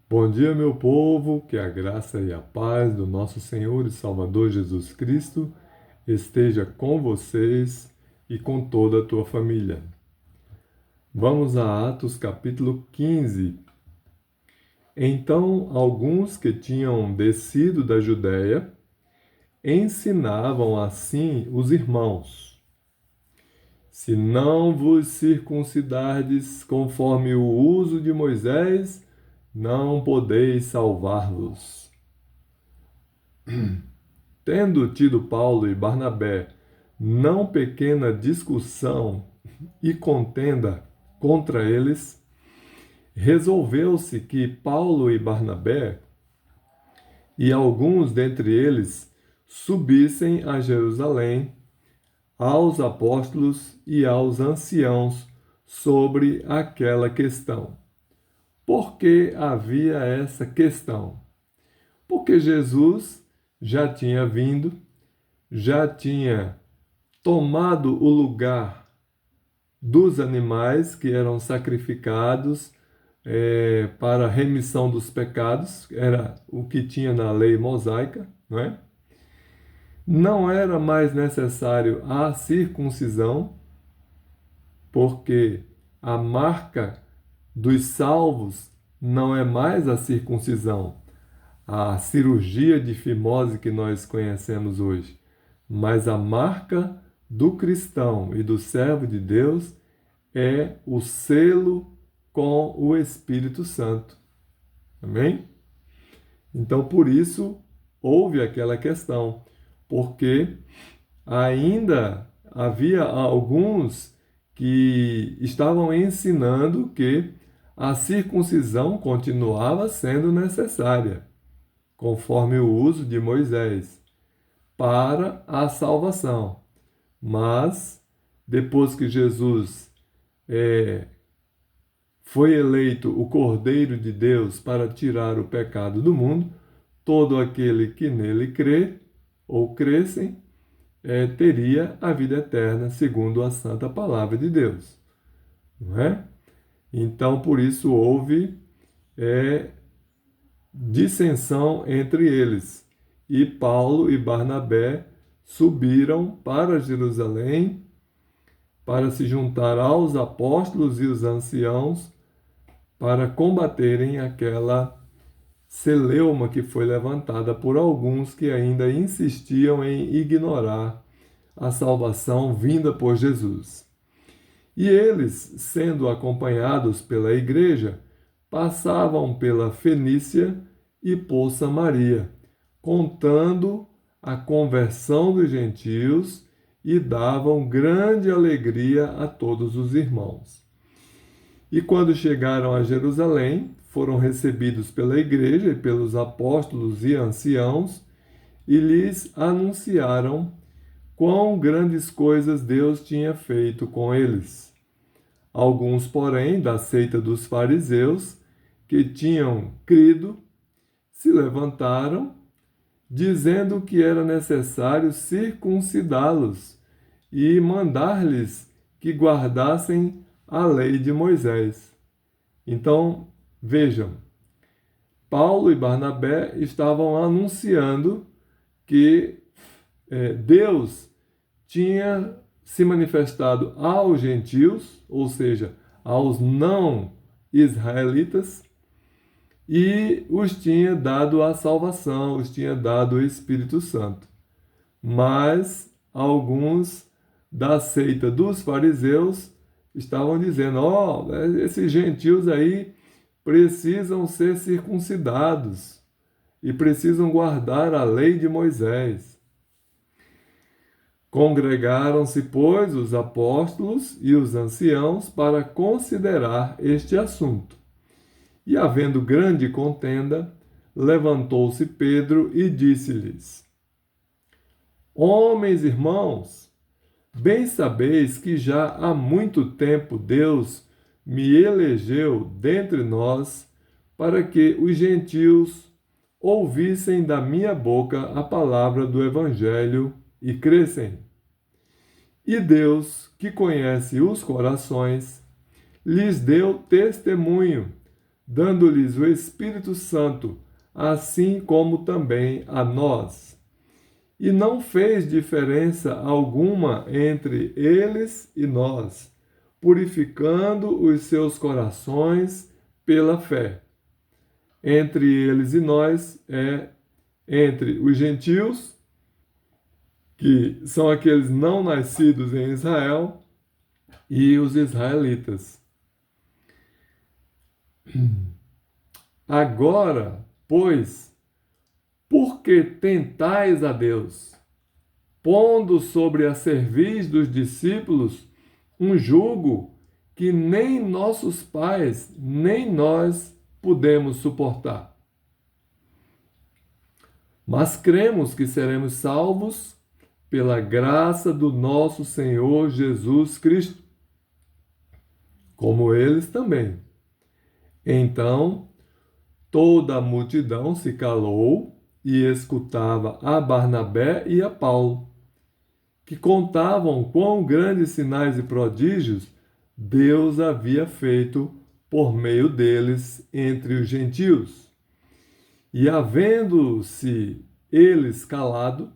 Bom dia, meu povo, que a graça e a paz do nosso Senhor e Salvador Jesus Cristo esteja com vocês e com toda a tua família. Vamos a Atos capítulo 15. Então, alguns que tinham descido da Judéia ensinavam assim os irmãos: se não vos circuncidardes conforme o uso de Moisés, não podeis salvar-vos. Tendo tido Paulo e Barnabé não pequena discussão e contenda contra eles, resolveu-se que Paulo e Barnabé e alguns dentre eles subissem a Jerusalém aos apóstolos e aos anciãos sobre aquela questão. Por que havia essa questão? Porque Jesus já tinha vindo, já tinha tomado o lugar dos animais que eram sacrificados para a remissão dos pecados, era o que tinha na lei mosaica, não é? Não era mais necessário a circuncisão, porque a marca dos salvos não é mais a circuncisão, a cirurgia de fimose que nós conhecemos hoje, mas a marca do cristão e do servo de Deus é o selo com o Espírito Santo. Amém? Então, por isso, houve aquela questão, porque ainda havia alguns que estavam ensinando que a circuncisão continuava sendo necessária, conforme o uso de Moisés, para a salvação. Mas, depois que Jesus foi eleito o Cordeiro de Deus para tirar o pecado do mundo, todo aquele que nele crê ou crescem teria a vida eterna, segundo a santa palavra de Deus. Não é? Então, por isso houve dissensão entre eles. E Paulo e Barnabé subiram para Jerusalém para se juntar aos apóstolos e os anciãos para combaterem aquela celeuma que foi levantada por alguns que ainda insistiam em ignorar a salvação vinda por Jesus. E eles, sendo acompanhados pela igreja, passavam pela Fenícia e por Samaria, contando a conversão dos gentios e davam grande alegria a todos os irmãos. E quando chegaram a Jerusalém, foram recebidos pela igreja e pelos apóstolos e anciãos e lhes anunciaram quão grandes coisas Deus tinha feito com eles. Alguns, porém, da seita dos fariseus, que tinham crido, se levantaram, dizendo que era necessário circuncidá-los e mandar-lhes que guardassem a lei de Moisés. Então, vejam, Paulo e Barnabé estavam anunciando que Deus tinha se manifestado aos gentios, ou seja, aos não israelitas, e os tinha dado a salvação, os tinha dado o Espírito Santo. Mas alguns da seita dos fariseus estavam dizendo: esses gentios aí precisam ser circuncidados e precisam guardar a lei de Moisés. Congregaram-se, pois, os apóstolos e os anciãos para considerar este assunto. E, havendo grande contenda, levantou-se Pedro e disse-lhes: Homens, irmãos, bem sabeis que já há muito tempo Deus me elegeu dentre nós para que os gentios ouvissem da minha boca a palavra do Evangelho e crescem. E Deus, que conhece os corações, lhes deu testemunho, dando-lhes o Espírito Santo, assim como também a nós. E não fez diferença alguma entre eles e nós, purificando os seus corações pela fé. Entre eles e nós é entre os gentios, que são aqueles não nascidos em Israel, e os israelitas. Agora, pois, por que tentais a Deus, pondo sobre a cerviz dos discípulos um jugo que nem nossos pais, nem nós podemos suportar? Mas cremos que seremos salvos pela graça do nosso Senhor Jesus Cristo, como eles também. Então, toda a multidão se calou e escutava a Barnabé e a Paulo, que contavam quão grandes sinais e prodígios Deus havia feito por meio deles entre os gentios. E havendo-se eles calado,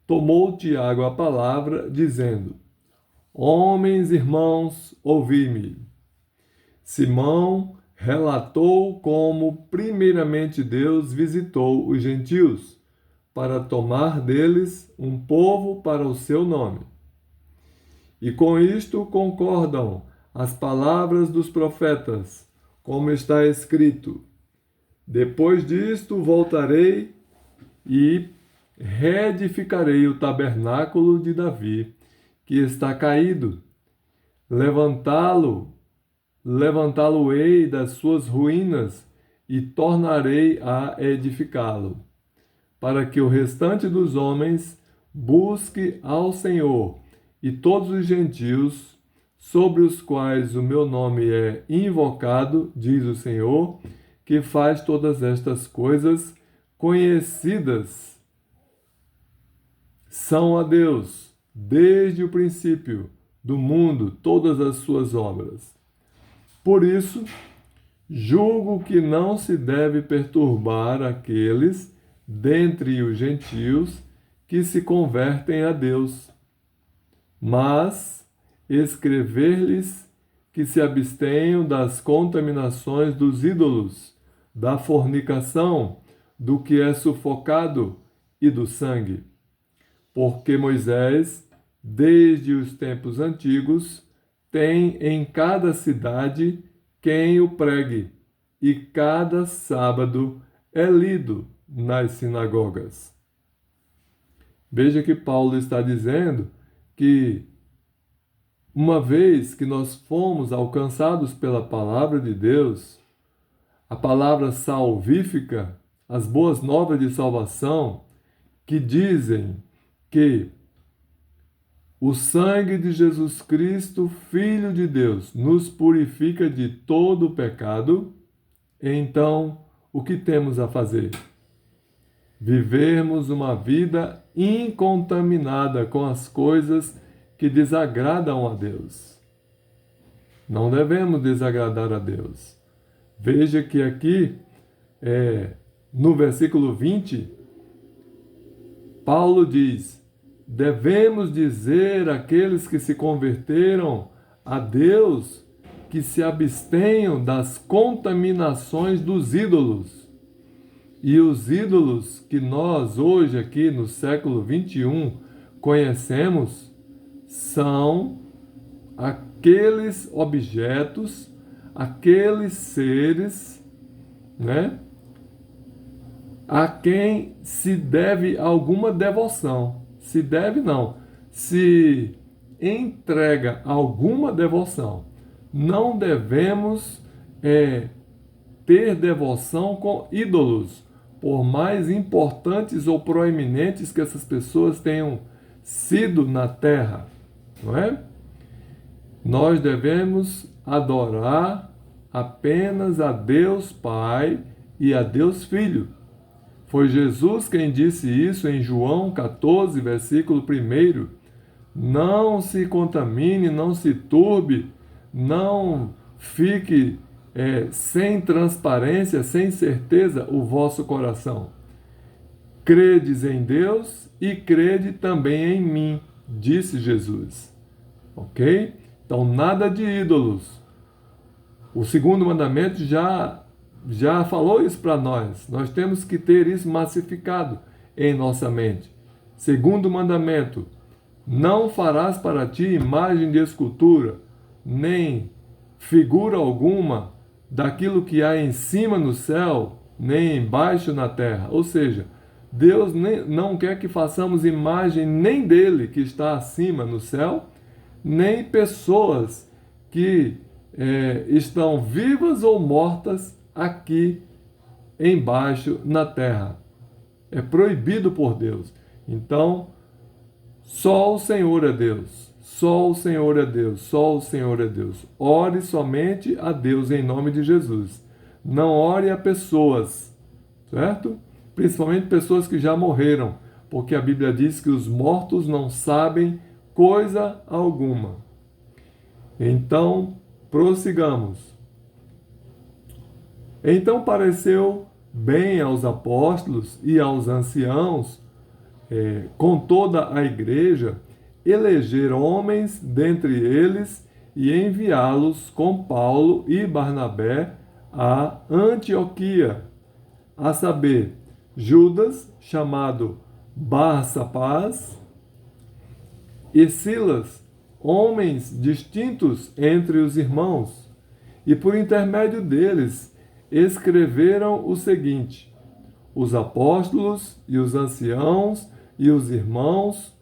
tomou Tiago a palavra, dizendo: Homens, irmãos, ouvi-me. Simão relatou como primeiramente Deus visitou os gentios, para tomar deles um povo para o seu nome. E com isto concordam as palavras dos profetas, como está escrito: Depois disto voltarei e reedificarei o tabernáculo de Davi, que está caído. Levantá-lo-ei das suas ruínas e tornarei a edificá-lo, para que o restante dos homens busque ao Senhor, e todos os gentios, sobre os quais o meu nome é invocado, diz o Senhor, que faz todas estas coisas conhecidas, são a Deus, desde o princípio do mundo, todas as suas obras. Por isso, julgo que não se deve perturbar aqueles dentre os gentios que se convertem a Deus, mas escrever-lhes que se abstenham das contaminações dos ídolos, da fornicação, do que é sufocado e do sangue. Porque Moisés, desde os tempos antigos, tem em cada cidade quem o pregue, e cada sábado é lido nas sinagogas. Veja que Paulo está dizendo que, uma vez que nós fomos alcançados pela palavra de Deus, a palavra salvífica, as boas novas de salvação, que dizem que o sangue de Jesus Cristo, Filho de Deus, nos purifica de todo o pecado, então o que temos a fazer? Vivermos uma vida incontaminada com as coisas que desagradam a Deus. Não devemos desagradar a Deus. Veja que aqui, no versículo 20, Paulo diz: devemos dizer àqueles que se converteram a Deus que se abstenham das contaminações dos ídolos. E os ídolos que nós hoje aqui no século 21 conhecemos são aqueles objetos, aqueles seres, né, a quem se deve alguma devoção. Se deve não, se entrega alguma devoção. Não devemos ter devoção com ídolos, por mais importantes ou proeminentes que essas pessoas tenham sido na terra, não é? Nós devemos adorar apenas a Deus Pai e a Deus Filho. Foi Jesus quem disse isso em João 14, versículo 1. Não se contamine, não se turbe, não fique sem transparência, sem certeza, o vosso coração. Credes em Deus e crede também em mim, disse Jesus. Ok? Então, nada de ídolos. O segundo mandamento já falou isso para nós. Nós temos que ter isso massificado em nossa mente. Segundo mandamento: não farás para ti imagem de escultura, nem figura alguma daquilo que há em cima no céu, nem embaixo na terra. Ou seja, Deus não quer que façamos imagem nem dele que está acima no céu, nem pessoas que estão vivas ou mortas aqui embaixo na terra. É proibido por Deus. Então, só o Senhor é Deus. Só o Senhor é Deus. Só o Senhor é Deus. Ore somente a Deus em nome de Jesus. Não ore a pessoas, certo? Principalmente pessoas que já morreram, porque a Bíblia diz que os mortos não sabem coisa alguma. Então, prossigamos. Então pareceu bem aos apóstolos e aos anciãos, com toda a igreja, eleger homens dentre eles e enviá-los com Paulo e Barnabé a Antioquia, a saber, Judas, chamado Barsabás, e Silas, homens distintos entre os irmãos, e por intermédio deles escreveram o seguinte: os apóstolos e os anciãos e os irmãos,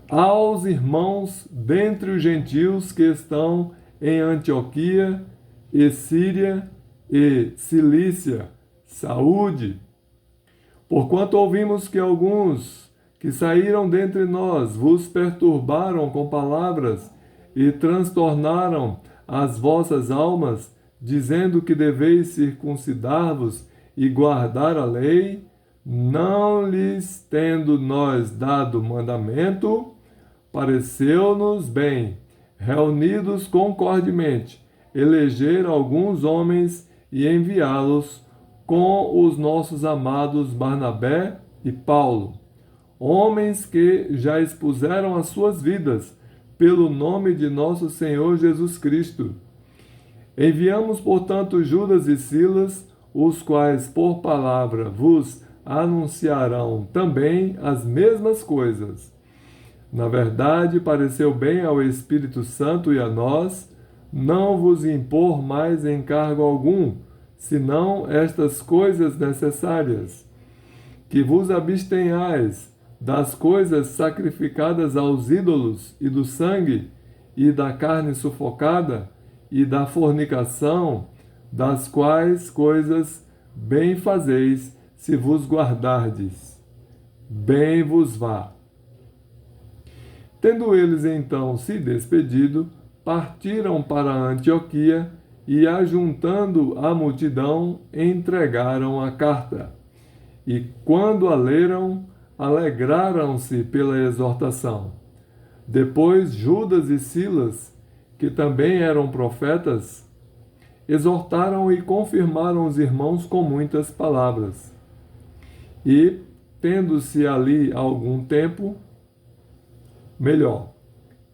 aos irmãos dentre os gentios que estão em Antioquia e Síria e Cilícia, saúde. Porquanto ouvimos que alguns que saíram dentre nós vos perturbaram com palavras e transtornaram as vossas almas, dizendo que deveis circuncidar-vos e guardar a lei, não lhes tendo nós dado mandamento, pareceu-nos bem, reunidos concordemente, eleger alguns homens e enviá-los com os nossos amados Barnabé e Paulo, homens que já expuseram as suas vidas pelo nome de nosso Senhor Jesus Cristo. Enviamos, portanto, Judas e Silas, os quais por palavra vos anunciarão também as mesmas coisas. Na verdade, pareceu bem ao Espírito Santo e a nós não vos impor mais encargo algum, senão estas coisas necessárias: que vos abstenhais das coisas sacrificadas aos ídolos e do sangue, e da carne sufocada, e da fornicação, das quais coisas bem fazeis se vos guardardes. Bem vos vá. Tendo eles então se despedido, partiram para Antioquia e, ajuntando a multidão, entregaram a carta. E quando a leram, alegraram-se pela exortação. Depois Judas e Silas, que também eram profetas, exortaram e confirmaram os irmãos com muitas palavras. E, tendo-se ali algum tempo,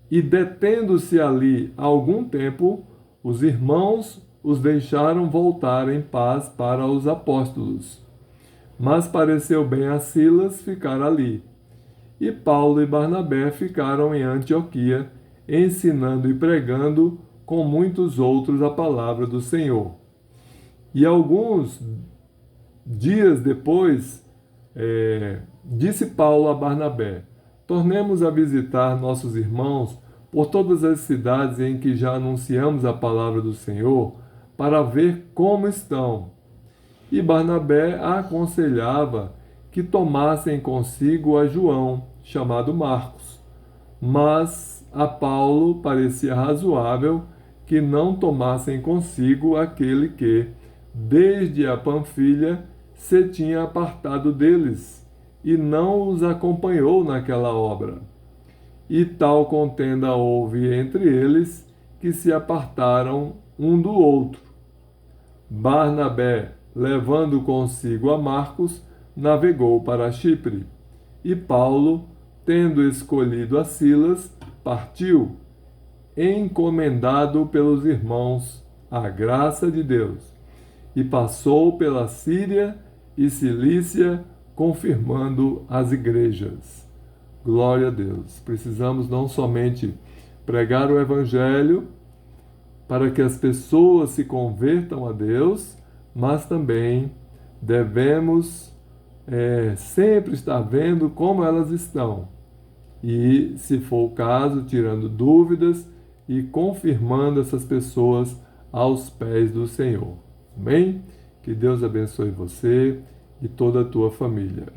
detendo-se ali algum tempo, os irmãos os deixaram voltar em paz para os apóstolos. Mas pareceu bem a Silas ficar ali. E Paulo e Barnabé ficaram em Antioquia, ensinando e pregando com muitos outros a palavra do Senhor. E alguns dias depois, disse Paulo a Barnabé: tornemos a visitar nossos irmãos por todas as cidades em que já anunciamos a palavra do Senhor, para ver como estão. E Barnabé aconselhava que tomassem consigo a João, chamado Marcos. Mas a Paulo parecia razoável que não tomassem consigo aquele que, desde a Panfilha, se tinha apartado deles, e não os acompanhou naquela obra. E tal contenda houve entre eles, que se apartaram um do outro. Barnabé, levando consigo a Marcos, navegou para Chipre. E Paulo, tendo escolhido a Silas, partiu, encomendado pelos irmãos à graça de Deus, e passou pela Síria e Cilícia, confirmando as igrejas. Glória a Deus. Precisamos não somente pregar o Evangelho para que as pessoas se convertam a Deus, mas também devemos sempre estar vendo como elas estão. E, se for o caso, tirando dúvidas e confirmando essas pessoas aos pés do Senhor. Amém? Que Deus abençoe você e toda a tua família.